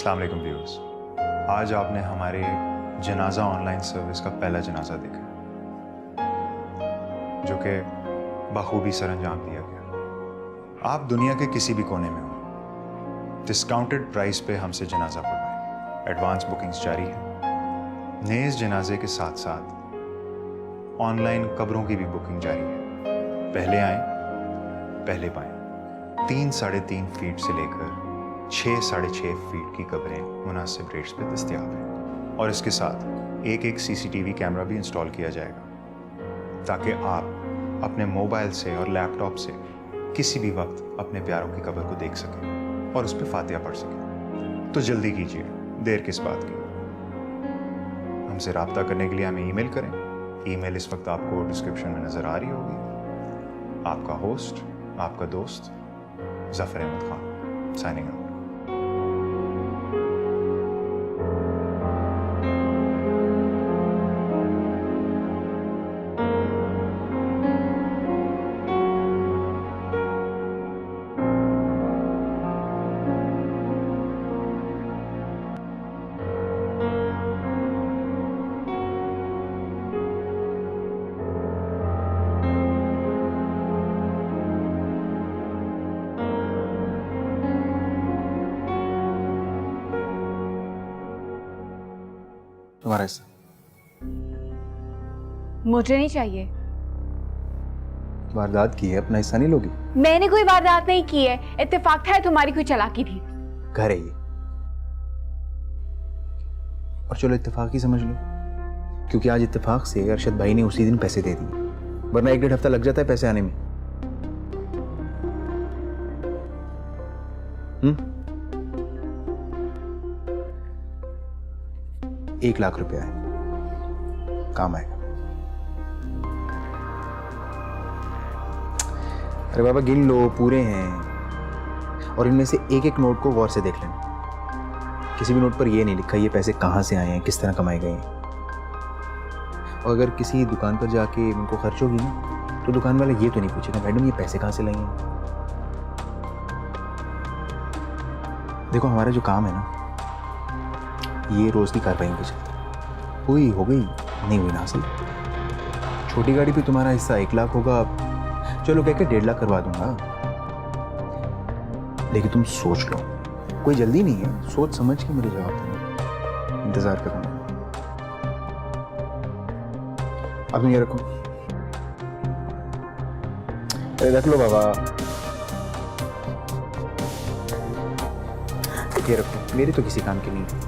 अस्सलाम वालेकुम व्यूअर्स। आज आपने हमारे जनाजा ऑनलाइन सर्विस का पहला जनाजा देखा जो कि बखूबी सरअंजाम दिया गया। आप दुनिया के किसी भी कोने में हो, डिस्काउंटेड प्राइस पे हमसे जनाजा पढ़वाएं। एडवांस बुकिंग्स जारी हैं। नेज़ जनाजे के साथ साथ ऑनलाइन कब्रों की भी बुकिंग जारी है। पहले आएं, पहले पाएं। 3-3.5 फीट से लेकर 6-6.5 फीट की कब्रें मुनासिब रेट्स पे दस्तयाब हैं और इसके साथ एक सीसीटीवी कैमरा भी इंस्टॉल किया जाएगा ताकि आप अपने मोबाइल से और लैपटॉप से किसी भी वक्त अपने प्यारों की कब्र को देख सकें और उस पर फातिहा पढ़ सकें। तो जल्दी कीजिए, देर किस बात की। हमसे रब्ता करने के लिए हमें ईमेल करें। ईमेल इस वक्त आपको डिस्क्रिप्शन में नज़र आ रही होगी। आपका होस्ट, आपका दोस्त ज़फ़र अहमद खान, साइनिंग आउट। तुम्हारा हिस्सा मुझे नहीं चाहिए। वारदात की है, अपना हिस्सा नहीं लोगी? मैंने कोई वारदात नहीं की है, इत्तेफाक था तुम्हारी कोई चालाकी थी। घर है ये, और चलो इत्तेफाक ही समझ लो, क्योंकि आज इत्तेफाक से अरशद भाई ने उसी दिन पैसे दे दिए, वरना 1-1.5 हफ्ता लग जाता है पैसे आने में। 1 लाख रुपया है, काम आएगा। अरे बाबा गिन लो, पूरे हैं, और इनमें से एक नोट को गौर से देख लेना। किसी भी नोट पर ये नहीं लिखा ये पैसे कहाँ से आए हैं, किस तरह कमाए गए हैं। और अगर किसी दुकान पर जाके उनको खर्च होगी ना, तो दुकान वाला ये तो नहीं पूछेगा मैडम ये पैसे कहाँ से लाई हैं। देखो हमारा जो काम है ना, ये रोज की कार्रवाई पे चलता। हुई हो गई, नहीं हुई ना हासिल। छोटी गाड़ी पे तुम्हारा हिस्सा 1 लाख होगा, चलो कह के 1.5 लाख करवा दूंगा। लेकिन तुम सोच लो, कोई जल्दी नहीं है, सोच समझ के मुझे जवाब देना, इंतजार करूंगा। अब ये रखो, अरे रख लो बाबा, ये रखो, मेरी तो किसी काम की नहीं है।